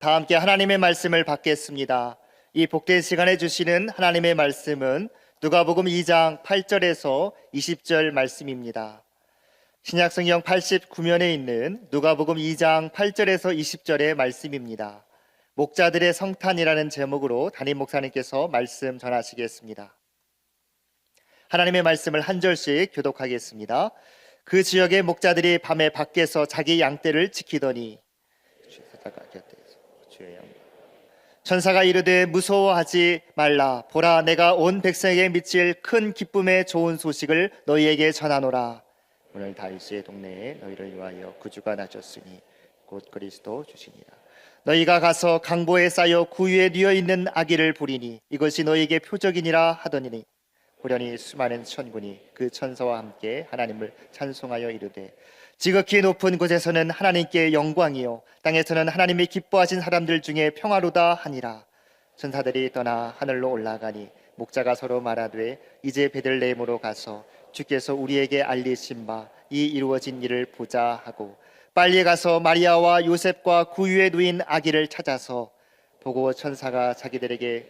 다 함께 하나님의 말씀을 받겠습니다. 이 복된 시간에 주시는 하나님의 말씀은 누가복음 2장 8절에서 20절 말씀입니다. 신약성경 89면에 있는 누가복음 2장 8절에서 20절의 말씀입니다. 목자들의 성탄이라는 제목으로 담임 목사님께서 말씀 전하시겠습니다. 하나님의 말씀을 한 절씩 교독하겠습니다. 그 지역의 목자들이 밤에 밖에서 자기 양떼를 지키더니 천사가 이르되 무서워하지 말라. 보라, 내가 온 백성에게 미칠 큰 기쁨의 좋은 소식을 너희에게 전하노라. 오늘 다윗의 동네에 너희를 위하여 구주가 나셨으니 곧 그리스도 주시니라. 너희가 가서 강보에 쌓여 구유에 뉘어 있는 아기를 보리니 이것이 너희에게 표적이니라 하더니 보려니 수많은 천군이 그 천사와 함께 하나님을 찬송하여 이르되 지극히 높은 곳에서는 하나님께 영광이요 땅에서는 하나님이 기뻐하신 사람들 중에 평화로다 하니라. 천사들이 떠나 하늘로 올라가니 목자가 서로 말하되 이제 베들레헴으로 가서 주께서 우리에게 알리신 바 이 이루어진 일을 보자 하고 빨리 가서 마리아와 요셉과 구유에 누인 아기를 찾아서 보고 천사가 자기들에게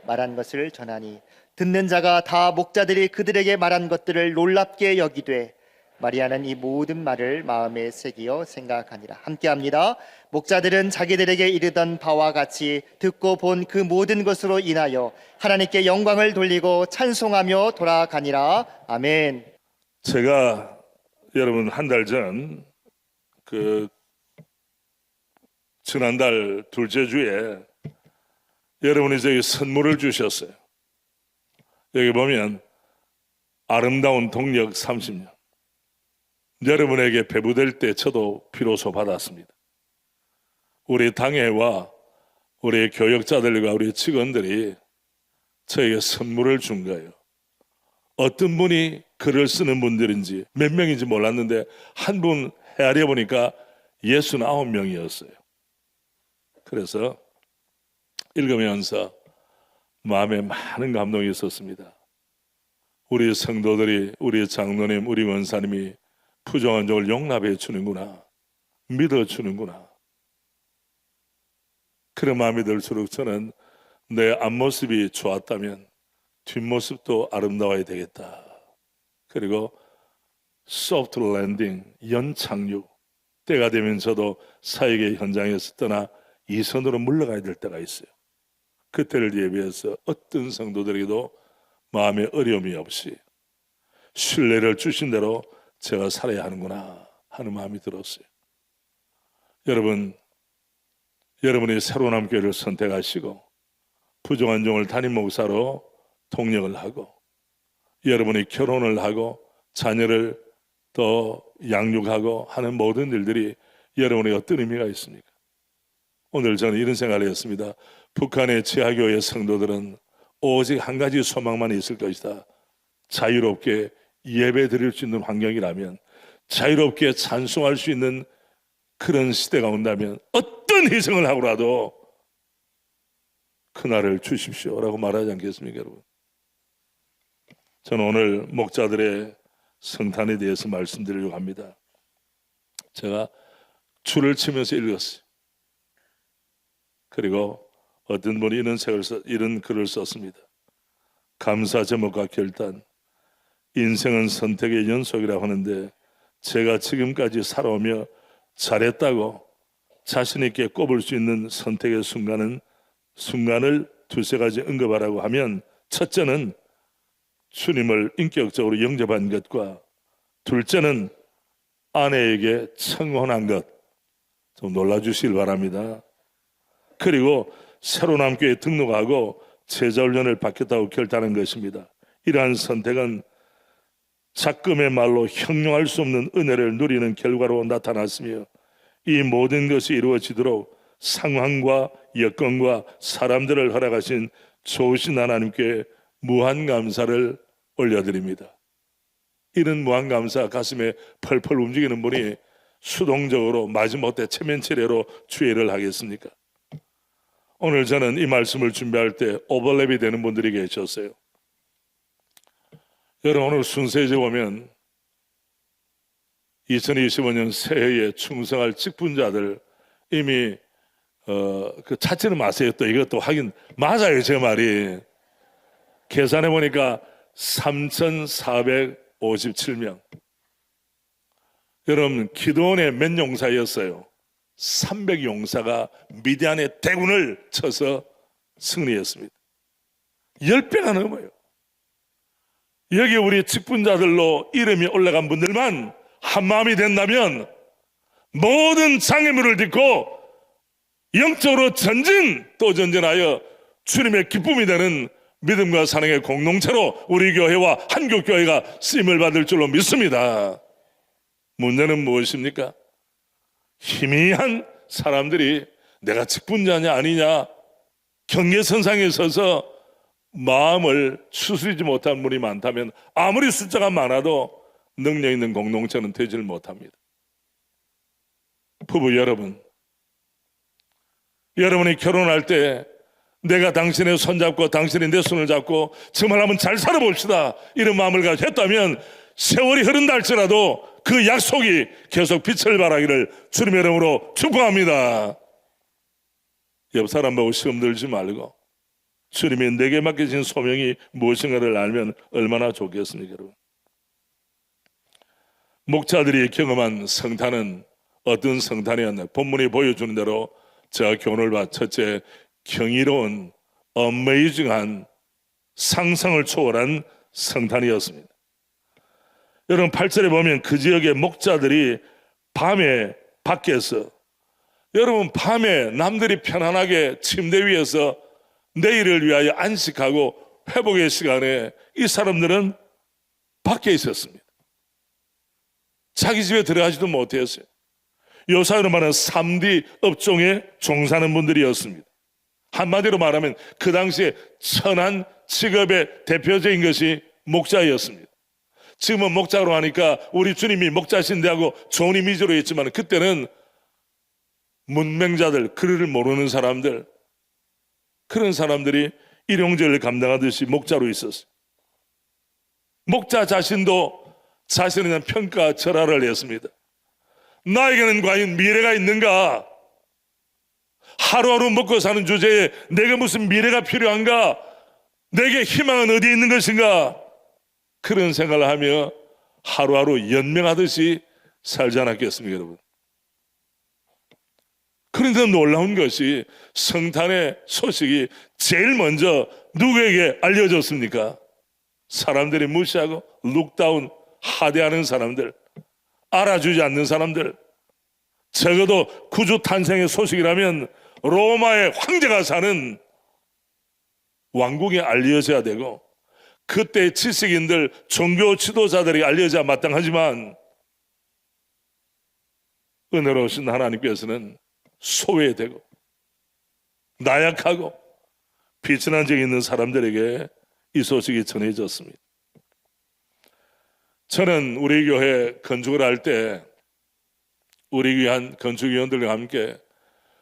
말한 것을 전하니 듣는 자가 다 목자들이 그들에게 말한 것들을 놀랍게 여기되 마리아는 이 모든 말을 마음에 새기어 생각하니라. 함께합니다. 목자들은 자기들에게 이르던 바와 같이 듣고 본 그 모든 것으로 인하여 하나님께 영광을 돌리고 찬송하며 돌아가니라. 아멘. 제가 여러분 한 달 전 지난달 둘째 주에 여러분이 저기 선물을 주셨어요. 여기 보면 아름다운 동력 30년 여러분에게 배부될 때 저도 비로소 받았습니다. 우리 당회와 우리 교역자들과 우리 직원들이 저에게 선물을 준 거예요. 어떤 분이 글을 쓰는 분들인지 몇 명인지 몰랐는데 한 분 헤아려 보니까 69명이었어요. 그래서 읽으면서 마음에 많은 감동이 있었습니다. 우리 성도들이, 우리 장로님, 우리 원사님이 부정한 적을 용납해 주는구나, 믿어주는구나, 그런 마음이 들수록 저는 내 앞모습이 좋았다면 뒷모습도 아름다워야 되겠다. 그리고 소프트 랜딩, 연착륙, 때가 되면 저도 사역의 현장에서 떠나 이선으로 물러가야 될 때가 있어요. 그때를 대비해서 어떤 성도들에게도 마음의 어려움이 없이 신뢰를 주신 대로 제가 살아야 하는구나 하는 마음이 들었어요. 여러분이 새로운 교회를 선택하시고 부정한 종을 담임 목사로 통역을 하고 여러분이 결혼을 하고 자녀를 더 양육하고 하는 모든 일들이 여러분에게 어떤 의미가 있습니까? 오늘 저는 이런 생각을 했습니다. 북한의 지하교회 성도들은 오직 한 가지 소망만 있을 것이다. 자유롭게 예배 드릴 수 있는 환경이라면, 자유롭게 찬송할 수 있는 그런 시대가 온다면 어떤 희생을 하고라도 그날을 주십시오라고 말하지 않겠습니까, 여러분? 저는 오늘 목자들의 성탄에 대해서 말씀드리려고 합니다. 제가 줄을 치면서 읽었어요. 그리고 어떤 분이 이런 글을 썼습니다. 감사 제목과 결단. 인생은 선택의 연속이라고 하는데 제가 지금까지 살아오며 잘했다고 자신 있게 꼽을 수 있는 선택의 순간을 두세 가지 언급하라고 하면, 첫째는 주님을 인격적으로 영접한 것과 둘째는 아내에게 청혼한 것. 좀 놀라주시길 바랍니다. 그리고 새로운 교회에 등록하고 제자훈련을 받겠다고 결단한 것입니다. 이러한 선택은 작금의 말로 형용할 수 없는 은혜를 누리는 결과로 나타났으며 이 모든 것이 이루어지도록 상황과 여건과 사람들을 허락하신 좋으신 하나님께 무한 감사를 올려드립니다. 이런 무한 감사 가슴에 펄펄 움직이는 분이 수동적으로 마지못해 체면체례로 주의를 하겠습니까? 오늘 저는 이 말씀을 준비할 때 오버랩이 되는 분들이 계셨어요. 여러분, 오늘 순서에 보면 2025년 새해에 충성할 직분자들 이미 그 찾지는 마세요. 또 이것도 하긴 맞아요. 제 말이. 계산해 보니까 3,457명. 여러분, 기도원의 몇 용사였어요? 300용사가 미디안의 대군을 쳐서 승리했습니다. 10배가 넘어요. 여기 우리 직분자들로 이름이 올라간 분들만 한마음이 된다면 모든 장애물을 딛고 영적으로 전진 또 전진하여 주님의 기쁨이 되는 믿음과 사랑의 공동체로 우리 교회와 한국교회가 쓰임을 받을 줄로 믿습니다. 문제는 무엇입니까? 희미한 사람들이 내가 직분자냐 아니냐 경계선상에 서서 마음을 추스리지 못한 분이 많다면 아무리 숫자가 많아도 능력 있는 공동체는 되질 못합니다. 부부 여러분, 여러분이 결혼할 때 내가 당신의 손잡고 당신이 내 손을 잡고 정말 한번 잘 살아봅시다 이런 마음을 가지고 했다면 세월이 흐른다 할지라도 그 약속이 계속 빛을 발하기를 주님의 이름으로 축복합니다. 옆 사람 보고 시험 들지 말고 주님이 내게 맡기신 소명이 무엇인가를 알면 얼마나 좋겠습니까, 여러분? 목자들이 경험한 성탄은 어떤 성탄이었나? 본문이 보여주는 대로 제가 교훈을 봐 첫째, 경이로운 어메이징한 상상을 초월한 성탄이었습니다. 여러분 8절에 보면 그 지역의 목자들이 밤에 밖에서 여러분 밤에 남들이 편안하게 침대 위에서 내일을 위하여 안식하고 회복의 시간에 이 사람들은 밖에 있었습니다. 자기 집에 들어가지도 못했어요. 요사이로 말하는 3D 업종에 종사하는 분들이었습니다. 한마디로 말하면 그 당시에 천한 직업의 대표적인 것이 목자였습니다. 지금은 목자로 하니까 우리 주님이 목자신데 하고 좋은 이미지로 했지만 그때는 문맹자들, 글을 모르는 사람들, 그런 사람들이 일용직을 감당하듯이 목자로 있었어요. 목자 자신도 자신에 대한 평가 절하를 했습니다. 나에게는 과연 미래가 있는가? 하루하루 먹고 사는 주제에 내게 무슨 미래가 필요한가? 내게 희망은 어디에 있는 것인가? 그런 생각을 하며 하루하루 연명하듯이 살지 않았겠습니까, 여러분? 그런데 놀라운 것이 성탄의 소식이 제일 먼저 누구에게 알려졌습니까? 사람들이 무시하고 룩다운 하대하는 사람들, 알아주지 않는 사람들, 적어도 구주 탄생의 소식이라면 로마의 황제가 사는 왕국에 알려져야 되고 그때 지식인들, 종교 지도자들이 알려져야 마땅하지만 은혜로우신 하나님께서는 소외되고 나약하고 비천한 적이 있는 사람들에게 이 소식이 전해졌습니다. 저는 우리 교회 건축을 할 때 우리 귀한 건축위원들과 함께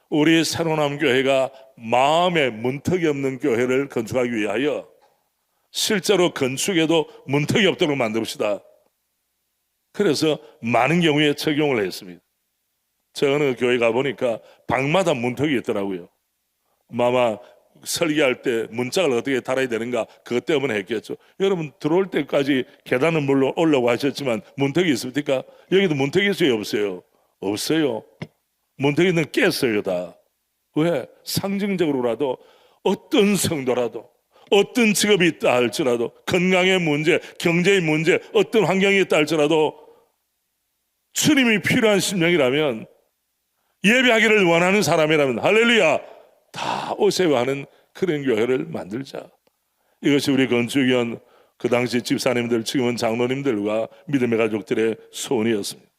우리 새로운 교회가 마음에 문턱이 없는 교회를 건축하기 위하여 실제로 건축에도 문턱이 없도록 만듭시다. 그래서 많은 경우에 적용을 했습니다. 저 어느 교회 가보니까 방마다 문턱이 있더라고요. 아마 설계할 때 문짝을 어떻게 달아야 되는가 그것 때문에 했겠죠. 여러분 들어올 때까지 계단은 물론 올라오고 하셨지만 문턱이 있습니까? 여기도 문턱이 있어요 없어요? 없어요. 문턱이는 깼어요 다. 왜? 상징적으로라도 어떤 성도라도 어떤 직업이 있다 할지라도 건강의 문제, 경제의 문제, 어떤 환경이 있다 할지라도 주님이 필요한 심령이라면 예배하기를 원하는 사람이라면 할렐루야 다 오세요 하는 그런 교회를 만들자. 이것이 우리 건축위원 그 당시 집사님들 지금은 장로님들과 믿음의 가족들의 소원이었습니다.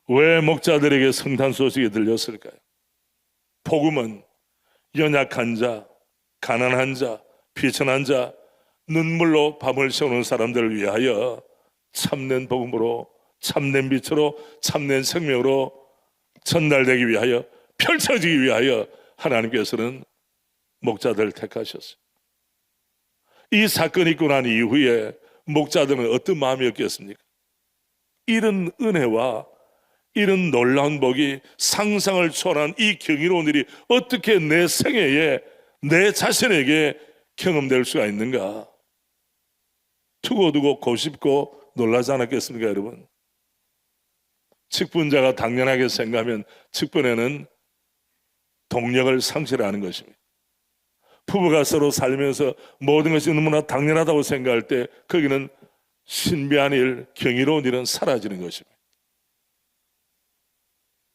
왜 목자들에게 성탄 소식이 들렸을까요? 복음은 연약한 자, 가난한 자, 비천한 자, 눈물로 밤을 새우는 사람들을 위하여 참된 복음으로, 참된 빛으로, 참된 생명으로 전달되기 위하여, 펼쳐지기 위하여 하나님께서는 목자들을 택하셨어요. 이 사건이 있고 난 이후에 목자들은 어떤 마음이었겠습니까? 이런 은혜와 이런 놀라운 복이 상상을 초월한 이 경이로운 일이 어떻게 내 생애에 내 자신에게 경험될 수가 있는가? 두고두고 고집고 놀라지 않았겠습니까, 여러분? 직분자가 당연하게 생각하면 직분에는 동력을 상실하는 것입니다. 부부가 서로 살면서 모든 것이 너무나 당연하다고 생각할 때 거기는 신비한 일, 경이로운 일은 사라지는 것입니다.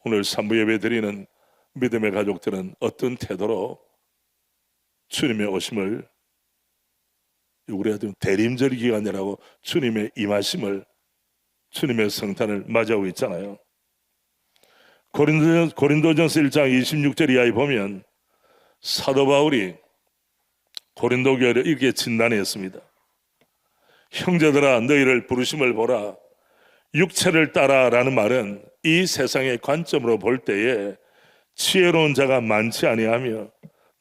오늘 산부 예배 드리는 믿음의 가족들은 어떤 태도로 주님의 오심을, 우리가 대림절 기간이라고 주님의 임하심을, 주님의 성탄을 맞이하고 있잖아요. 고린도전서 1장 26절 이하에 보면 사도 바울이 고린도 교회를 이렇게 진단했습니다. 형제들아, 너희를 부르심을 보라. 육체를 따라라는 말은 이 세상의 관점으로 볼 때에 지혜로운 자가 많지 아니하며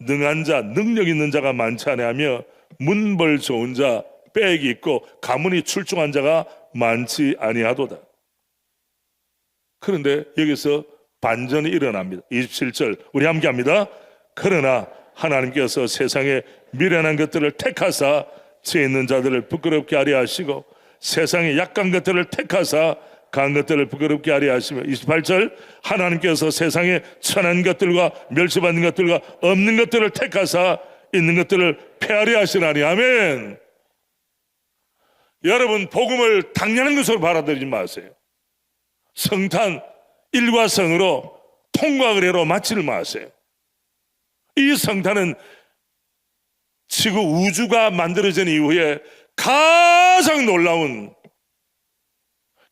능한 자, 능력 있는 자가 많지 아니하며 문벌 좋은 자, 빽이 있고 가문이 출중한 자가 많지 아니하도다. 그런데 여기서 반전이 일어납니다. 27절 우리 함께 합니다. 그러나 하나님께서 세상에 미련한 것들을 택하사 지혜 있는 자들을 부끄럽게 하려 하시고 세상의 약한 것들을 택하사 강한 것들을 부끄럽게 하려 하시며 28절 하나님께서 세상에 천한 것들과 멸시받는 것들과 없는 것들을 택하사 있는 것들을 폐하려 하시나니. 아멘. 여러분, 복음을 당연한 것으로 받아들이지 마세요. 성탄 일과성으로 통과의례로 맞지를 마세요. 이 성탄은 지구 우주가 만들어진 이후에 가장 놀라운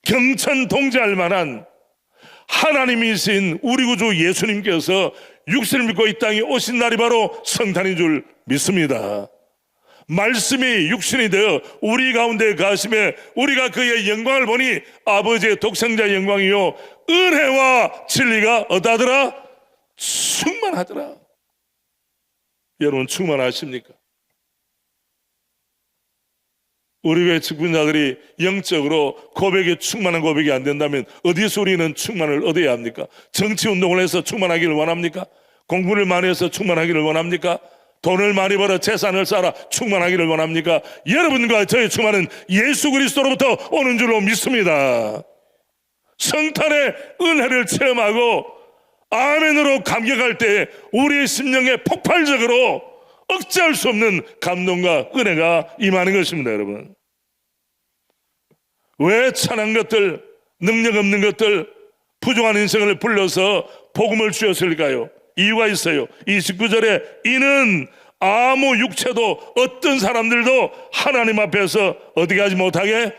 경천동지할 만한 하나님이신 우리 구주 예수님께서 육신을 믿고 이 땅에 오신 날이 바로 성탄인 줄 믿습니다. 말씀이 육신이 되어 우리 가운데 가심에 우리가 그의 영광을 보니 아버지의 독생자의 영광이요 은혜와 진리가 어떠하더라? 충만하더라. 여러분, 충만하십니까? 우리 교회 직분자들이 영적으로 고백이 충만한 고백이 안 된다면 어디서 우리는 충만을 얻어야 합니까? 정치운동을 해서 충만하기를 원합니까? 공부를 많이 해서 충만하기를 원합니까? 돈을 많이 벌어 재산을 쌓아 충만하기를 원합니까? 여러분과 저의 충만은 예수 그리스도로부터 오는 줄로 믿습니다. 성탄의 은혜를 체험하고 아멘으로 감격할 때 우리의 심령에 폭발적으로 억제할 수 없는 감동과 은혜가 임하는 것입니다. 여러분, 왜 찬한 것들, 능력 없는 것들, 부족한 인생을 불러서 복음을 주었을까요? 이유가 있어요. 29절에 이는 아무 육체도 어떤 사람들도 하나님 앞에서 어떻게 하지 못하게,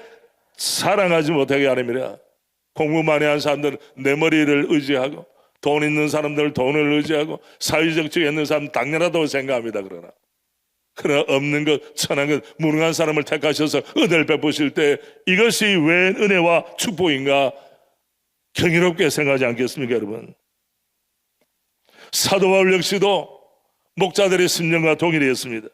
사랑하지 못하게 하느니라. 공부 많이 한 사람들은 내 머리를 의지하고 돈 있는 사람들은 돈을 의지하고 사회적 지위 있는 사람은 당연하다고 생각합니다. 그러나 없는 것, 천한 것, 무능한 사람을 택하셔서 은혜를 베푸실 때 이것이 웬 은혜와 축복인가 경이롭게 생각하지 않겠습니까, 여러분? 사도 바울 역시도 목자들의 심령과 동일히 했습니다.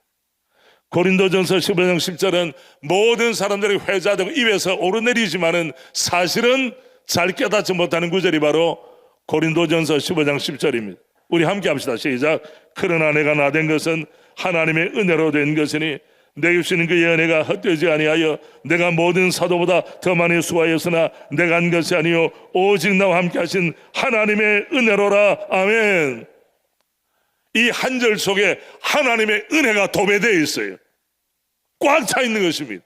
고린도전서 15장 10절은 모든 사람들이 회자되고 입에서 오르내리지만은 사실은 잘 깨닫지 못하는 구절이 바로 고린도전서 15장 10절입니다. 우리 함께 합시다. 시작. 그러나 내가 나된 것은 하나님의 은혜로 된 것이니 내게 주시는 그의 은혜가 헛되지 아니하여 내가 모든 사도보다 더 많이 수고하였으나 내가 한 것이 아니요 오직 나와 함께 하신 하나님의 은혜로라. 아멘. 이 한 절 속에 하나님의 은혜가 도배되어 있어요. 꽉 차 있는 것입니다.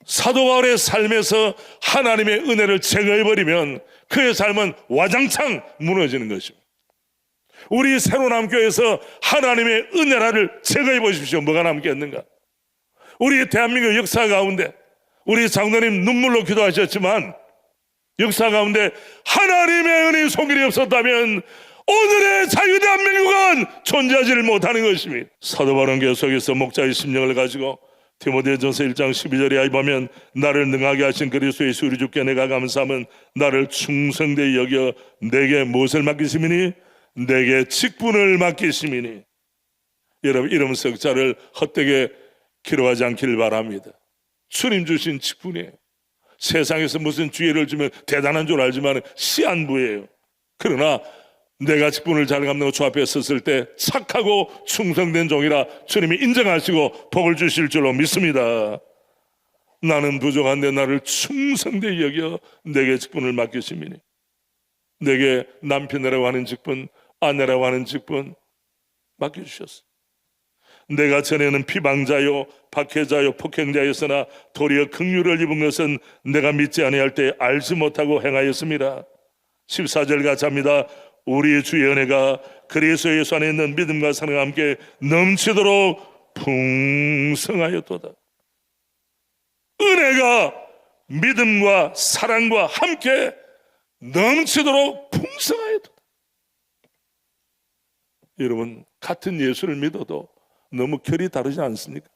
사도 바울의 삶에서 하나님의 은혜를 제거해버리면 그의 삶은 와장창 무너지는 것입니다. 우리 새로남교회에서 하나님의 은혜를 제거해 보십시오. 뭐가 남겠는가? 우리 대한민국 역사 가운데 우리 장로님 눈물로 기도하셨지만 역사 가운데 하나님의 은혜의 손길이 없었다면 오늘의 자유대한민국은 존재하지를 못하는 것입니다. 사도 바울은 계속해서 목자의 심령을 가지고 디모데전서 1장 12절에 보면 나를 능하게 하신 그리스도 예수 우리 주께 내가 감사함은 나를 충성되이 여겨 내게 무엇을 맡기심이니 내게 직분을 맡기심이니. 여러분, 이름 석자를 헛되게 기록하지 않기를 바랍니다. 주님 주신 직분이에요. 세상에서 무슨 기회를 주면 대단한 줄 알지만 시한부예요. 그러나 내가 직분을 잘 감당하고 주 앞에 섰을 때 착하고 충성된 종이라 주님이 인정하시고 복을 주실 줄로 믿습니다. 나는 부족한데 나를 충성되이 여겨 내게 직분을 맡기심이니, 내게 남편이라고 하는 직분, 아내라고 하는 직분 맡겨주셨어. 내가 전에는 비방자요 박해자요 폭행자였으나 도리어 긍휼을 입은 것은 내가 믿지 아니할 때 알지 못하고 행하였습니다. 14절 같이 합니다. 우리 주의 은혜가 그리스도 예수 안에 있는 믿음과 사랑과 함께 넘치도록 풍성하였도다. 은혜가 믿음과 사랑과 함께 넘치도록 풍성하였도다. 여러분, 같은 예수를 믿어도 너무 결이 다르지 않습니까?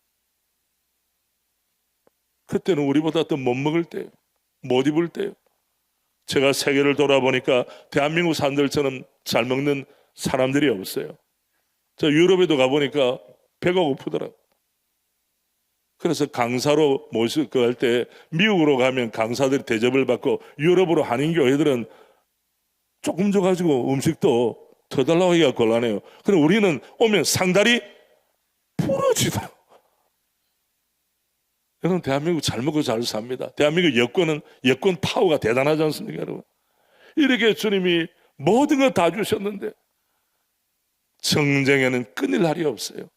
그때는 우리보다 더 못 먹을 때요, 못 입을 때요. 제가 세계를 돌아보니까 대한민국 사람들처럼 잘 먹는 사람들이 없어요. 저 유럽에도 가보니까 배가 고프더라고요. 그래서 강사로 모시고 할 때 미국으로 가면 강사들이 대접을 받고, 유럽으로 한인교회들은 조금 줘가지고 음식도 더 달라고 하기가 곤란해요. 그럼 우리는 오면 상다리 부러지더라고요. 여러분, 대한민국 잘 먹고 잘 삽니다. 대한민국 여권 파워가 대단하지 않습니까, 여러분? 이렇게 주님이 모든 걸 다 주셨는데 정쟁에는 끊일 날이 없어요.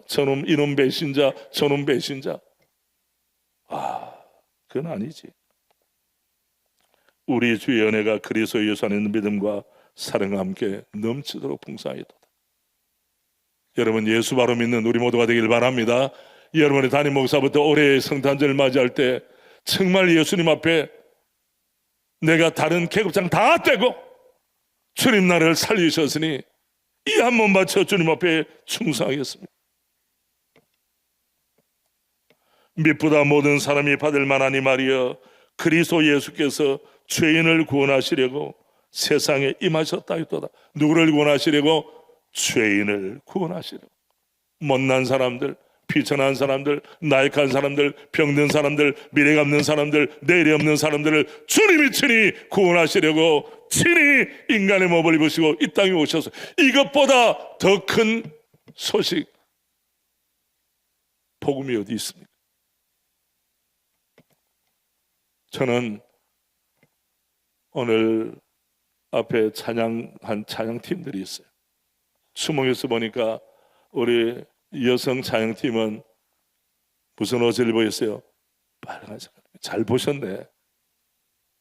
저놈 이놈 배신자, 저놈 배신자. 그건 아니지. 우리 주의 은혜가 그리스도 예수 안에 있는 믿음과 사랑과 함께 넘치도록 풍성하였도다. 여러분, 예수 바로 믿는 우리 모두가 되길 바랍니다. 여러분의 담임 목사부터 올해 성탄절을 맞이할 때 정말 예수님 앞에 내가 다른 계급장 다 떼고 주님 나를 살리셨으니 이 한 번 바쳐 주님 앞에 충성하겠습니다. 미쁘다 모든 사람이 받을 만한 이 말이여, 그리스도 예수께서 죄인을 구원하시려고 세상에 임하셨다였도다. 누구를 구원하시려고? 죄인을 구원하시려고. 못난 사람들, 비천한 사람들, 나약한 사람들, 병든 사람들, 미래가 없는 사람들, 내일이 없는 사람들을 주님이 친히 구원하시려고 친히 인간의 몸을 입으시고 이 땅에 오셔서, 이것보다 더 큰 소식, 복음이 어디 있습니까? 저는 오늘 앞에 찬양한 찬양팀들이 있어요. 수목에서 보니까 우리 여성 찬양팀은 무슨 옷을 입어 있어요? 빨간색. 잘 보셨네.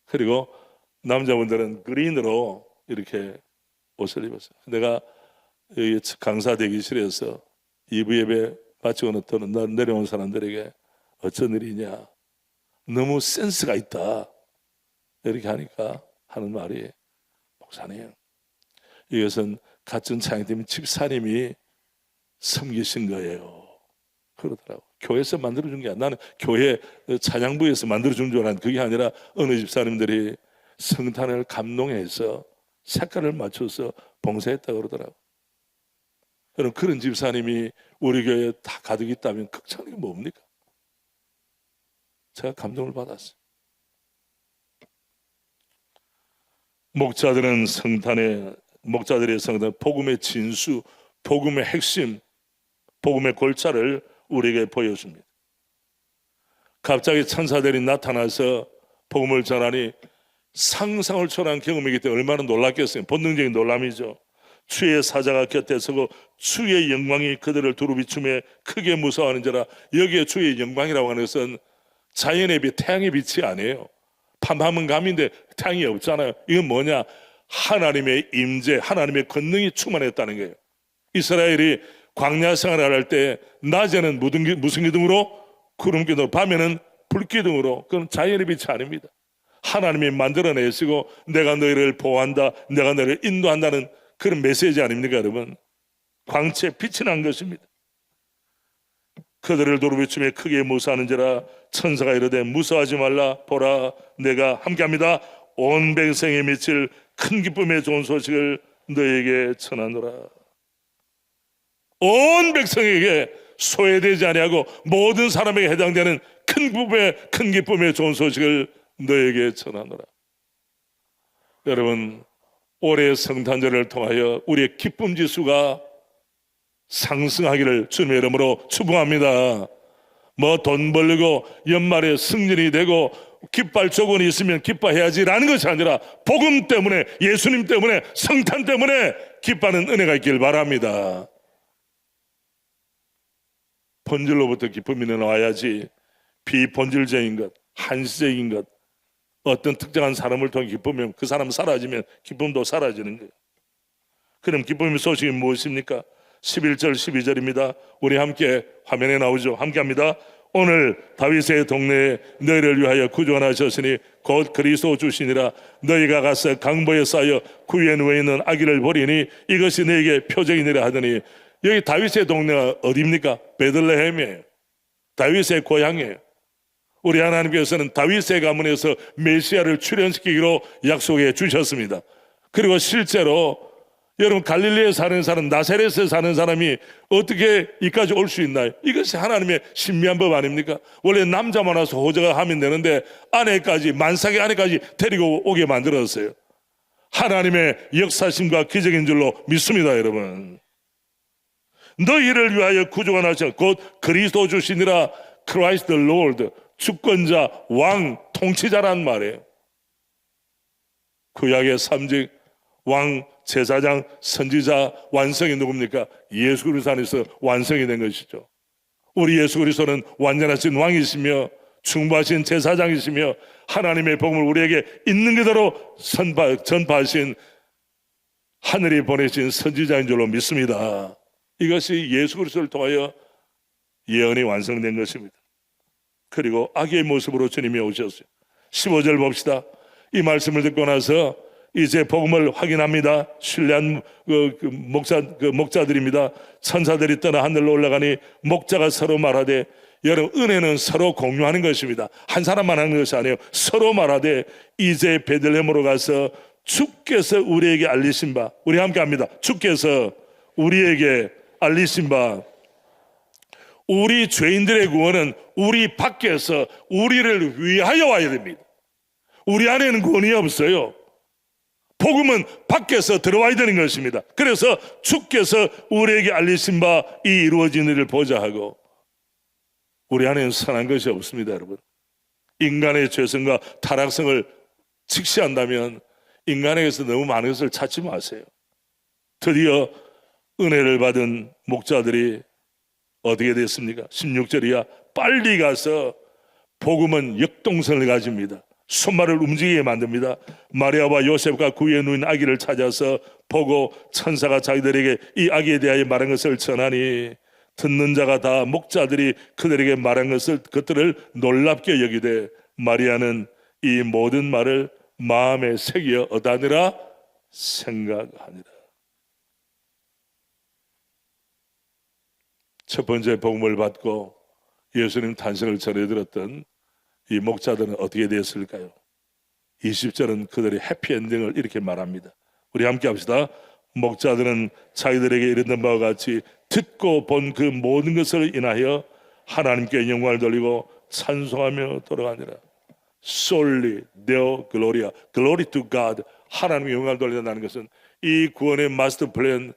그리고 남자분들은 그린으로 이렇게 옷을 입었어요. 내가 여기 강사 대기실에서 2부 예배 마치고 내려온 사람들에게 어쩐 일이냐, 너무 센스가 있다 이렇게 하니까 하는 말이, 목사님, 이것은 같은 찬양팀 집사님이 섬기신 거예요 그러더라고. 교회에서 만들어준 게 아니라, 나는 교회 찬양부에서 만들어준 줄 알았는데 그게 아니라 어느 집사님들이 성탄을 감동해서 색깔을 맞춰서 봉사했다 그러더라고. 그럼 그런 집사님이 우리 교회에 다 가득 있다면 극찬이 뭡니까? 제가 감동을 받았어요. 목자들의 성탄, 복음의 진수, 복음의 핵심, 복음의 골자를 우리에게 보여줍니다. 갑자기 천사들이 나타나서 복음을 전하니 상상을 초월한 경험이기 때문에 얼마나 놀랐겠어요. 본능적인 놀람이죠. 주의 사자가 곁에 서고 주의 영광이 그들을 두루 비추며 크게 무서워하는지라. 여기에 주의 영광이라고 하는 것은 자연의 빛, 태양의 빛이 아니에요. 밤하면 감인데 태양이 없잖아요. 이건 뭐냐? 하나님의 임재, 하나님의 권능이 충만했다는 거예요. 이스라엘이 광야 생활을 할 때 낮에는 무슨 기둥으로? 구름 기둥으로, 밤에는 불 기둥으로. 그건 자연의 빛이 아닙니다. 하나님이 만들어내시고 내가 너희를 보호한다, 내가 너희를 인도한다는 그런 메시지 아닙니까, 여러분? 광채 빛이 난 것입니다. 그들을 두루비추며 크게 무서워하는지라. 천사가 이르되 무서워하지 말라, 보라 내가 함께합니다. 온 백성에 미칠 큰 기쁨의 좋은 소식을 너에게 전하노라. 온 백성에게 소외되지 아니하고 모든 사람에게 해당되는 큰 기쁨의 좋은 소식을 너에게 전하노라. 여러분, 올해 성탄절을 통하여 우리의 기쁨 지수가 상승하기를 주님의 이름으로 축복합니다. 뭐 돈 벌고 연말에 승진이 되고 기뻐할 조건이 있으면 기뻐해야지라는 것이 아니라 복음 때문에, 예수님 때문에, 성탄 때문에 기뻐하는 은혜가 있길 바랍니다. 본질로부터 기쁨이 나와야지 비본질적인 것, 한시적인 것, 어떤 특정한 사람을 통해 기쁘면 그 사람 사라지면 기쁨도 사라지는 거예요. 그럼 기쁨의 소식이 무엇입니까? 11절 12절입니다. 우리 함께 화면에 나오죠. 함께 합니다. 오늘 다윗의 동네에 너희를 위하여 구주가 나셨으니 곧 그리스도 주시니라. 너희가 가서 강보에 쌓여 구유에 누워있는 아기를 보리니 이것이 너에게 표적이니라 하더니, 여기 다윗의 동네가 어디입니까? 베들레헴이에요. 다윗의 고향이에요. 우리 하나님께서는 다윗의 가문에서 메시아를 출현시키기로 약속해 주셨습니다. 그리고 실제로 여러분, 갈릴리에 사는 사람, 나사렛에 사는 사람이 어떻게 이까지 올 수 있나요? 이것이 하나님의 신비한 법 아닙니까? 원래 남자만 와서 호적을 하면 되는데 아내까지, 만삭의 아내까지 데리고 오게 만들었어요. 하나님의 역사심과 기적인 줄로 믿습니다. 여러분, 너희를 위하여 구주가 나셔 곧 그리스도 주시니라. Christ the Lord, 주권자, 왕, 통치자란 말이에요. 구약의 삼직, 왕, 제사장, 선지자, 완성이 누굽니까? 예수 그리스도 안에서 완성이 된 것이죠. 우리 예수 그리스도는 완전하신 왕이시며 충부하신 제사장이시며 하나님의 복음을 우리에게 있는 그대로 전파하신 하늘이 보내신 선지자인 줄로 믿습니다. 이것이 예수 그리스도를 통하여 예언이 완성된 것입니다. 그리고 아기의 모습으로 주님이 오셨어요. 15절 봅시다. 이 말씀을 듣고 나서 이제 복음을 확인합니다. 신뢰한 목자들입니다. 천사들이 떠나 하늘로 올라가니 목자가 서로 말하되, 여러분, 은혜는 서로 공유하는 것입니다. 한 사람만 하는 것이 아니에요. 서로 말하되 이제 베들레헴으로 가서 주께서 우리에게 알리신 바, 우리 함께 합니다. 주께서 우리에게 알리신 바, 우리 죄인들의 구원은 우리 밖에서 우리를 위하여 와야 됩니다. 우리 안에는 구원이 없어요. 복음은 밖에서 들어와야 되는 것입니다. 그래서 주께서 우리에게 알리신 바 이 이루어진 일을 보자 하고, 우리 안에는 선한 것이 없습니다. 여러분, 인간의 죄성과 타락성을 직시한다면 인간에게서 너무 많은 것을 찾지 마세요. 드디어 은혜를 받은 목자들이 어떻게 됐습니까? 16절이야. 빨리 가서, 복음은 역동성을 가집니다. 손발을 움직이게 만듭니다. 마리아와 요셉과 구유에 누인 아기를 찾아서 보고 천사가 자기들에게 이 아기에 대하여 말한 것을 전하니, 듣는 자가 다 목자들이 그들에게 말한 것들을 놀랍게 여기되 마리아는 이 모든 말을 마음에 새겨 어다니라 생각하니라. 첫 번째 복음을 받고 예수님 탄생을 전해들었던 이 목자들은 어떻게 되었을까요? 20절은 그들의 해피엔딩을 이렇게 말합니다. 우리 함께 합시다. 목자들은 자기들에게 이르는 바와 같이 듣고 본 그 모든 것을 인하여 하나님께 영광을 돌리고 찬송하며 돌아가니라. Solely Deo Gloria, Glory to God. 하나님께 영광을 돌린다는 것은 이 구원의 마스터 플랜,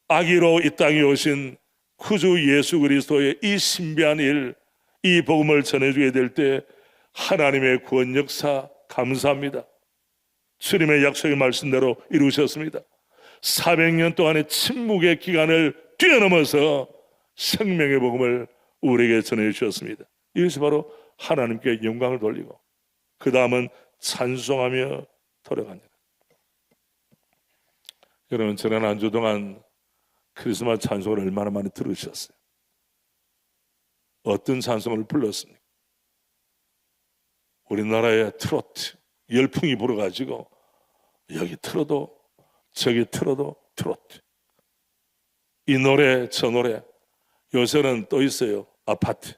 아기로 이 땅에 오신 구주 예수 그리스도의 이 신비한 일, 이 복음을 전해주게 될 때 하나님의 구원 역사 감사합니다. 주님의 약속의 말씀대로 이루셨습니다. 400년 동안의 침묵의 기간을 뛰어넘어서 생명의 복음을 우리에게 전해주셨습니다. 이것이 바로 하나님께 영광을 돌리고 그 다음은 찬송하며 돌아갑니다. 여러분, 지난 한 주 동안 크리스마스 찬송을 얼마나 많이 들으셨어요? 어떤 찬송을 불렀습니까? 우리나라의 트로트 열풍이 불어가지고 여기 틀어도 저기 틀어도 트로트, 이 노래 저 노래. 요새는 또 있어요. 아파트.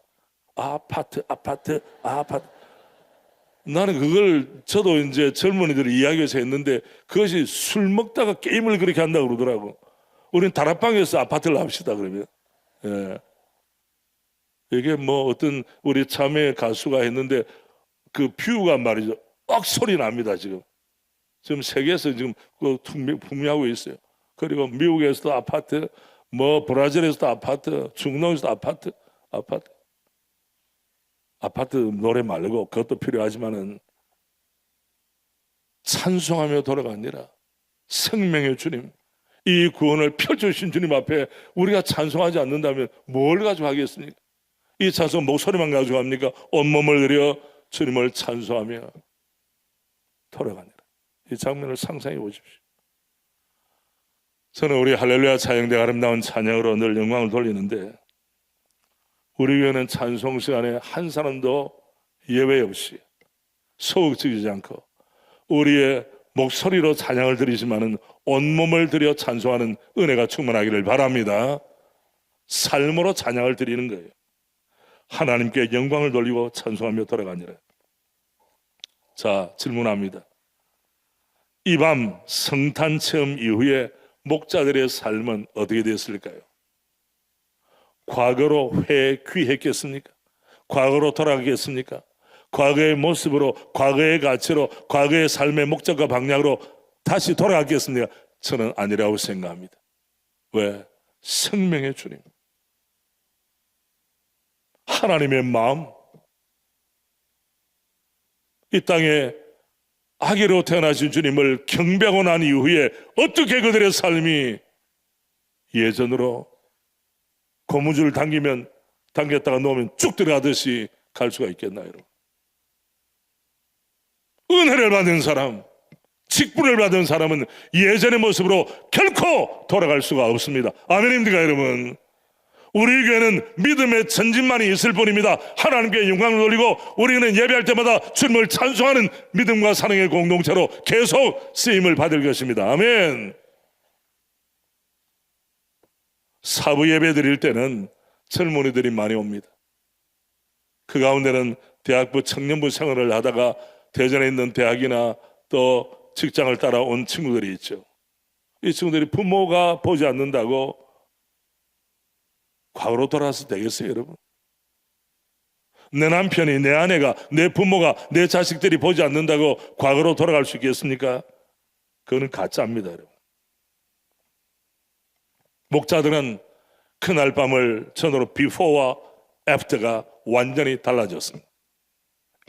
나는 그걸, 저도 이제 젊은이들이 이야기해서 했는데 그것이 술 먹다가 게임을 그렇게 한다고 그러더라고. 우리는 다락방에서 아파트를 합시다 그러면. 예. 이게 뭐 어떤 우리 자매 가수가 했는데 그 뷰가 말이죠. 억 소리 납니다, 지금. 지금 세계에서 지금 그 풍미하고 있어요. 그리고 미국에서도 아파트, 뭐 브라질에서도 아파트, 중동에서도 아파트. 아파트 노래 말고 그것도 필요하지만은 찬송하며 돌아가니라. 생명의 주님, 이 구원을 펼쳐주신 주님 앞에 우리가 찬송하지 않는다면 뭘 가지고 하겠습니까? 이 찬송 목소리만 가지고 합니까? 온몸을 들여 주님을 찬송하며 돌아가니라. 이 장면을 상상해 보십시오. 저는 우리 할렐루야 찬양대 아름다운 찬양으로 늘 영광을 돌리는데, 우리 교회는 찬송 시간에 한 사람도 예외 없이 소극적이지 않고 우리의 목소리로 찬양을 드리지만은 온몸을 들여 찬송하는 은혜가 충만하기를 바랍니다. 삶으로 찬양을 드리는 거예요. 하나님께 영광을 돌리고 찬송하며 돌아가니라. 자, 질문합니다. 이 밤 성탄 체험 이후에 목자들의 삶은 어떻게 됐을까요? 과거로 회귀했겠습니까? 과거로 돌아가겠습니까? 과거의 모습으로, 과거의 가치로, 과거의 삶의 목적과 방향으로 다시 돌아가겠습니까? 저는 아니라고 생각합니다. 왜? 생명의 주님, 하나님의 마음, 이 땅에 아기로 태어나신 주님을 경배하고 난 이후에 어떻게 그들의 삶이 예전으로 고무줄을 당겼다가 놓으면 쭉 들어가듯이 갈 수가 있겠나요, 여러분? 은혜를 받은 사람, 직분을 받은 사람은 예전의 모습으로 결코 돌아갈 수가 없습니다. 아멘입니까, 여러분? 우리 교회는 믿음의 전진만이 있을 뿐입니다. 하나님께 영광을 돌리고 우리는 예배할 때마다 주님을 찬송하는 믿음과 사랑의 공동체로 계속 쓰임을 받을 것입니다. 아멘. 사부 예배 드릴 때는 젊은이들이 많이 옵니다. 그 가운데는 대학부 청년부 생활을 하다가 대전에 있는 대학이나 또 직장을 따라온 친구들이 있죠. 이 친구들이 부모가 보지 않는다고 과거로 돌아서 되겠어요, 여러분? 내 남편이, 내 아내가, 내 부모가, 내 자식들이 보지 않는다고 과거로 돌아갈 수 있겠습니까? 그거는 가짜입니다, 여러분. 목자들은 그날 밤을 전으로 before와 after가 완전히 달라졌습니다.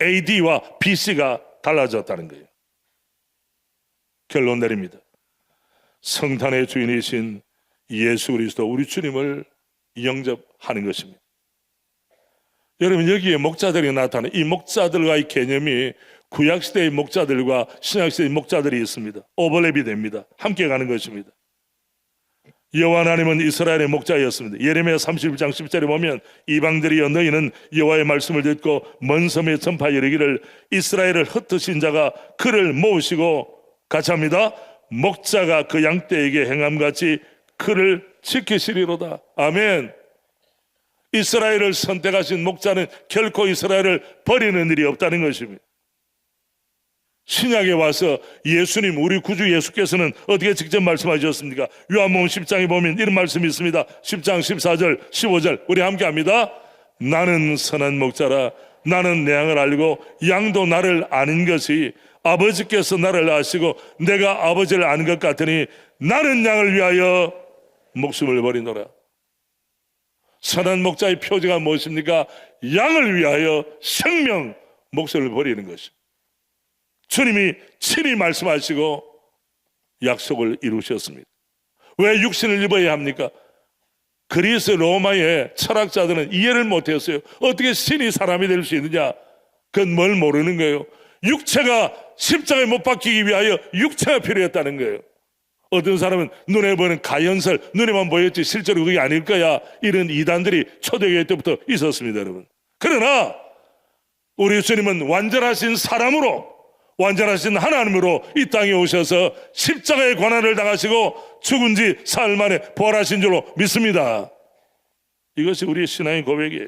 AD와 BC가 달라졌다는 거예요. 결론 내립니다. 성탄의 주인이신 예수 그리스도 우리 주님을 영접하는 것입니다. 여러분, 여기에 목자들이 나타나는 이 목자들과의 개념이 구약시대의 목자들과 신약시대의 목자들이 있습니다. 오버랩이 됩니다. 함께 가는 것입니다. 여호와 하나님은 이스라엘의 목자였습니다. 예레미야 31장 10절에 보면 이방들이여 너희는 여호와의 말씀을 듣고 먼 섬에 전파하여 이르기를 이스라엘을 흩으신 자가 그를 모으시고 같이 합니다. 목자가 그 양떼에게 행함같이 그를 지키시리로다. 아멘. 이스라엘을 선택하신 목자는 결코 이스라엘을 버리는 일이 없다는 것입니다. 신약에 와서 예수님, 우리 구주 예수께서는 어떻게 직접 말씀하셨습니까? 요한복음 10장에 보면 이런 말씀이 있습니다. 10장 14절 15절 우리 함께 합니다. 나는 선한 목자라. 나는 내 양을 알고 양도 나를 아는 것이 아버지께서 나를 아시고 내가 아버지를 아는 것 같으니 나는 양을 위하여 목숨을 버리노라. 선한 목자의 표지가 무엇입니까? 양을 위하여 생명, 목숨을 버리는 것입니다. 주님이 친히 말씀하시고 약속을 이루셨습니다. 왜 육신을 입어야 합니까? 그리스 로마의 철학자들은 이해를 못했어요. 어떻게 신이 사람이 될 수 있느냐? 그건 뭘 모르는 거예요. 육체가 십자가에 못 박히기 위하여 육체가 필요했다는 거예요. 어떤 사람은 눈에 보이는 가연설, 눈에만 보였지 실제로 그게 아닐 거야, 이런 이단들이 초대교회 때부터 있었습니다, 여러분. 그러나 우리 주님은 완전하신 사람으로, 완전하신 하나님으로 이 땅에 오셔서 십자가의 고난을 당하시고 죽은 지 사흘 만에 부활하신 줄로 믿습니다. 이것이 우리의 신앙의 고백이에요.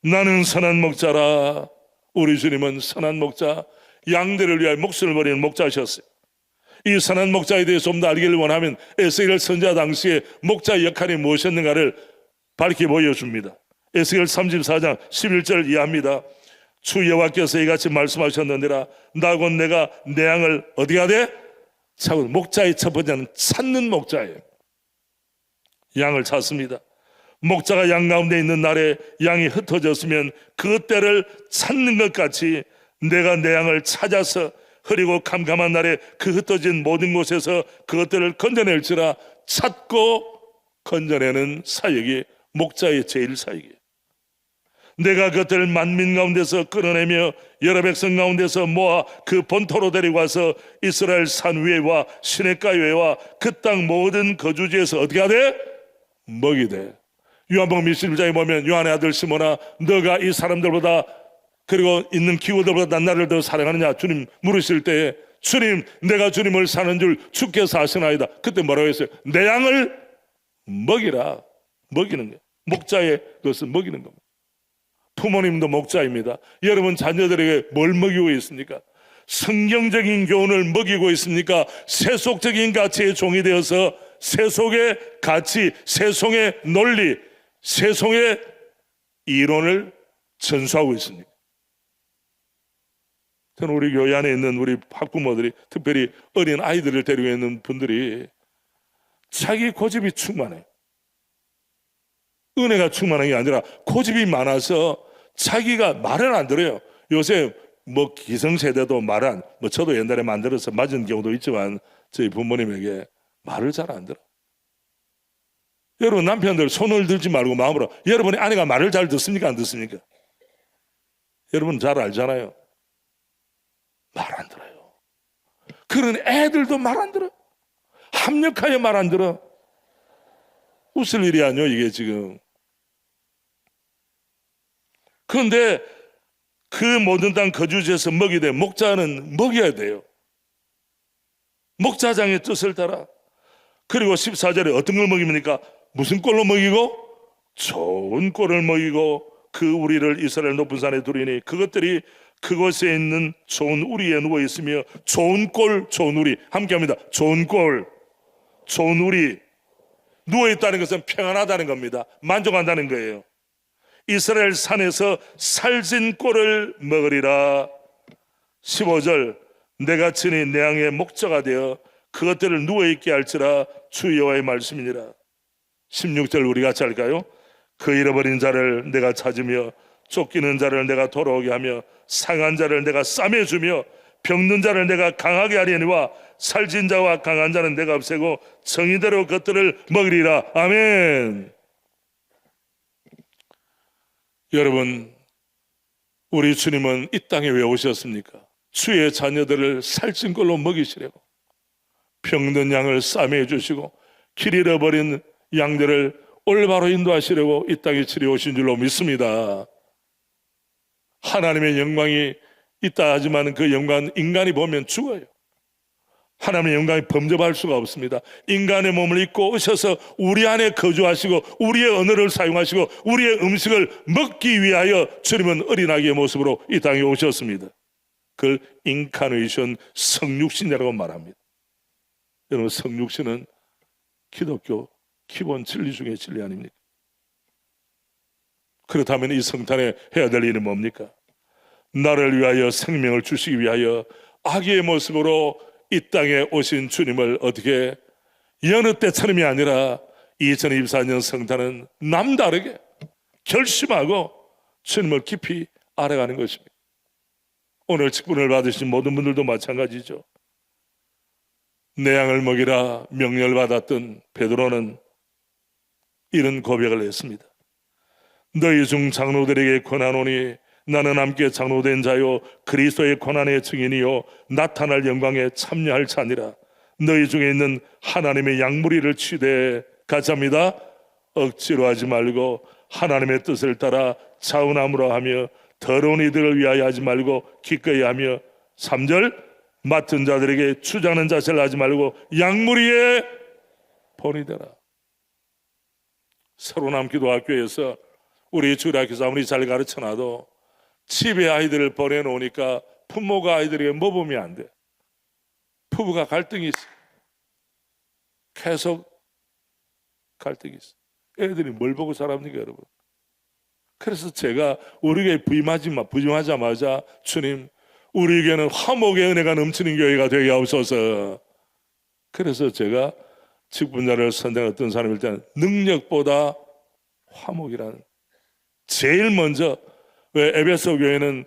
나는 선한 목자라. 우리 주님은 선한 목자, 양들을 위하여 목숨을 버리는 목자셨어요. 이 선한 목자에 대해서 좀 더 알기를 원하면 에스겔 선지자 당시에 목자의 역할이 무엇이었는가를 밝히 보여줍니다. 에스겔 34장 11절 이하입니다. 주 여호와께서 이같이 말씀하셨느니라. 나 곧 내가 내 양을 어디 가되 찾고, 목자의 첫 번째는 찾는 목자예요. 양을 찾습니다. 목자가 양 가운데 있는 날에 양이 흩어졌으면 그 때를 찾는 것 같이 내가 내 양을 찾아서 흐리고 캄캄한 날에 그 흩어진 모든 곳에서 그것들을 건져낼지라. 찾고 건져내는 사역이 목자의 제일 사역이에요. 내가 그것들을 만민 가운데서 끌어내며 여러 백성 가운데서 모아 그 본토로 데리고 와서 이스라엘 산 위에와 시냇가 위에와 그 땅 모든 거주지에서 어떻게 하되? 먹이되. 요한복음 21장에 보면 요한의 아들 시몬아, 너가 이 사람들보다 그리고 있는 기구들보다 나를 더 사랑하느냐 주님 물으실 때에, 주님 내가 주님을 사는 줄 주께서 아시나이다. 그때 뭐라고 했어요? 내 양을 먹이라. 먹이는 거예요. 목자의 것은 먹이는 겁니다. 부모님도 목자입니다. 여러분 자녀들에게 뭘 먹이고 있습니까? 성경적인 교훈을 먹이고 있습니까? 세속적인 가치의 종이 되어서 세속의 가치, 세속의 논리, 세속의 이론을 전수하고 있습니까? 저는 우리 교회 안에 있는 우리 학부모들이, 특별히 어린 아이들을 데리고 있는 분들이 자기 고집이 충만해요. 은혜가 충만한 게 아니라 고집이 많아서 자기가 말을 안 들어요. 요새 뭐 기성세대도 저도 옛날에 만들어서 맞은 경우도 있지만 저희 부모님에게 말을 잘 안 들어. 여러분 남편들 손을 들지 말고 마음으로, 여러분의 아내가 말을 잘 듣습니까? 안 듣습니까? 여러분 잘 알잖아요. 말 안 들어요. 그런 애들도 말 안 들어. 합력하여 말 안 들어. 웃을 일이 아니요 이게 지금. 그런데 그 모든 땅 거주지에서 먹이되, 목자는 먹여야 돼요. 목자장의 뜻을 따라. 그리고 14절에 어떤 걸 먹입니까? 무슨 꼴로 먹이고? 좋은 꼴을 먹이고 그 우리를 이스라엘 높은 산에 두리니 그것들이 그곳에 있는 좋은 우리에 누워 있으며, 좋은 꼴, 좋은 우리 함께합니다. 좋은 꼴, 좋은 우리. 누워 있다는 것은 평안하다는 겁니다. 만족한다는 거예요. 이스라엘 산에서 살진 꼴을 먹으리라. 15절 내가 친히 내 양의 목자가 되어 그것들을 누워있게 할지라. 주 여호와의 말씀이니라. 16절 우리 같이 할까요? 그 잃어버린 자를 내가 찾으며 쫓기는 자를 내가 돌아오게 하며 상한 자를 내가 싸매주며 병든 자를 내가 강하게 하려니와 살진 자와 강한 자는 내가 없애고 정의대로 그것들을 먹으리라. 아멘. 여러분, 우리 주님은 이 땅에 왜 오셨습니까? 주의 자녀들을 살찐 걸로 먹이시려고, 병든 양을 싸매해 주시고 길 잃어버린 양들을 올바로 인도하시려고 이 땅에 치러 오신 줄로 믿습니다. 하나님의 영광이 있다 하지만 그 영광은 인간이 보면 죽어요. 하나님의 영광이 범접할 수가 없습니다. 인간의 몸을 입고 오셔서 우리 안에 거주하시고 우리의 언어를 사용하시고 우리의 음식을 먹기 위하여 주님은 어린아기의 모습으로 이 땅에 오셨습니다. 그걸 인카네이션, 성육신이라고 말합니다. 여러분, 성육신은 기독교 기본 진리 중에 진리 아닙니까? 그렇다면 이 성탄에 해야 될 일은 뭡니까? 나를 위하여 생명을 주시기 위하여 아기의 모습으로 이 땅에 오신 주님을 어떻게 여느 때처럼이 아니라 2024년 성탄은 남다르게 결심하고 주님을 깊이 알아가는 것입니다. 오늘 직분을 받으신 모든 분들도 마찬가지죠. 내 양을 먹이라 명령을 받았던 베드로는 이런 고백을 했습니다. 너희 중 장로들에게 권하노니 나는 함께 장로된 자요 그리스도의 고난의 증인이요 나타날 영광에 참여할 자니라. 너희 중에 있는 하나님의 양무리를 취대 가자입니다. 억지로 하지 말고 하나님의 뜻을 따라 자원함으로 하며 더러운 이들을 위하여 하지 말고 기꺼이 하며 3절 맡은 자들에게 주장하는 자세를 하지 말고 양무리에 본이 되라. 새로남 기도학교에서 우리 주일학교에서 아무리 잘 가르쳐놔도 집에 아이들을 보내놓으니까 부모가 아이들에게 뭐 보면 안 돼. 부부가 갈등이 있어. 계속 갈등이 있어. 애들이 뭘 보고 자랍니까, 여러분? 그래서 제가 우리 교회 부임하자마자 주님, 우리 교회는 화목의 은혜가 넘치는 교회가 되게 하옵소서. 그래서 제가 직분자를 선택했던 사람일 때는 능력보다 화목이라는, 제일 먼저, 왜 에베소 교회는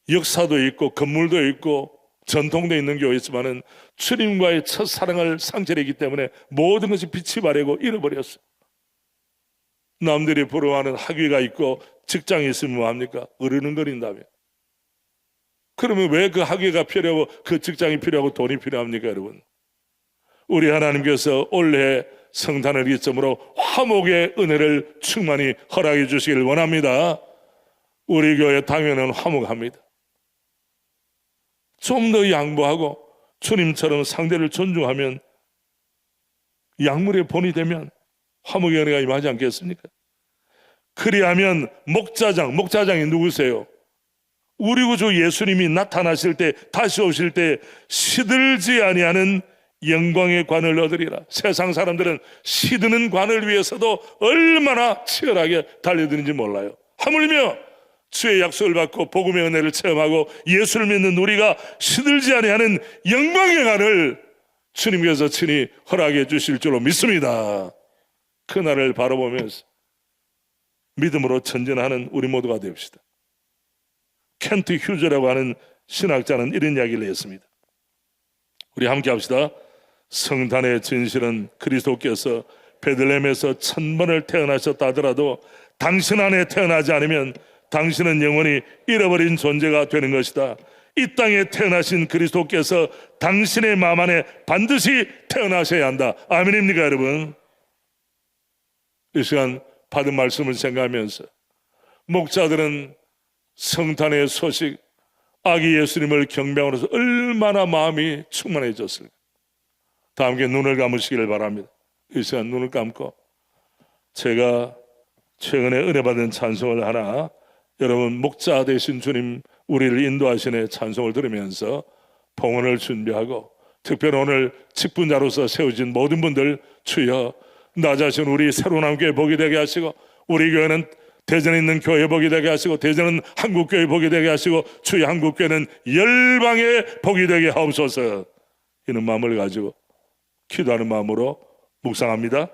역사도 있고 건물도 있고 전통도 있는 교회지만은 주님과의 첫 사랑을 상실했기 때문에 모든 것이 빛이 바래고 잃어버렸어요. 남들이 부러워하는 학위가 있고 직장이 있으면 뭐합니까? 어르는거린다며. 그러면 왜 그 학위가 필요하고 그 직장이 필요하고 돈이 필요합니까, 여러분? 우리 하나님께서 올해 성탄을 기점으로 화목의 은혜를 충만히 허락해 주시길 원합니다. 우리 교회 당연은 화목합니다. 좀 더 양보하고 주님처럼 상대를 존중하면 약물의 본이 되면 화목의 은혜가 임하지 않겠습니까? 그리하면 목자장이 누구세요? 우리 구주 예수님이 나타나실 때, 다시 오실 때 시들지 아니하는 영광의 관을 얻으리라. 세상 사람들은 시드는 관을 위해서도 얼마나 치열하게 달려드는지 몰라요. 하물며 주의 약속을 받고 복음의 은혜를 체험하고 예수를 믿는 우리가 시들지 아니하는 영광의 관을 주님께서 친히 허락해 주실 줄로 믿습니다. 그날을 바라보면서 믿음으로 전진하는 우리 모두가 됩시다. 켄트 휴저라고 하는 신학자는 이런 이야기를 했습니다. 우리 함께 합시다. 성탄의 진실은 그리스도께서 베들레헴에서 1000번을 태어나셨다 하더라도 당신 안에 태어나지 않으면 당신은 영원히 잃어버린 존재가 되는 것이다. 이 땅에 태어나신 그리스도께서 당신의 마음 안에 반드시 태어나셔야 한다. 아멘입니까, 여러분? 이 시간 받은 말씀을 생각하면서 목자들은 성탄의 소식, 아기 예수님을 경배함으로써 얼마나 마음이 충만해졌을까. 다 함께 눈을 감으시기를 바랍니다. 이 시간 눈을 감고 제가 최근에 은혜 받은 찬송을 하나, 여러분 목자 되신 주님 우리를 인도하시는 찬송을 들으면서 봉헌을 준비하고, 특별히 오늘 직분자로서 세워진 모든 분들, 주여 나 자신 우리 새로운 한교회 복이 되게 하시고, 우리 교회는 대전에 있는 교회 복이 되게 하시고, 대전은 한국교회 복이 되게 하시고, 주여 한국교회는 열방의 복이 되게 하옵소서. 이런 마음을 가지고 기도하는 마음으로 묵상합니다.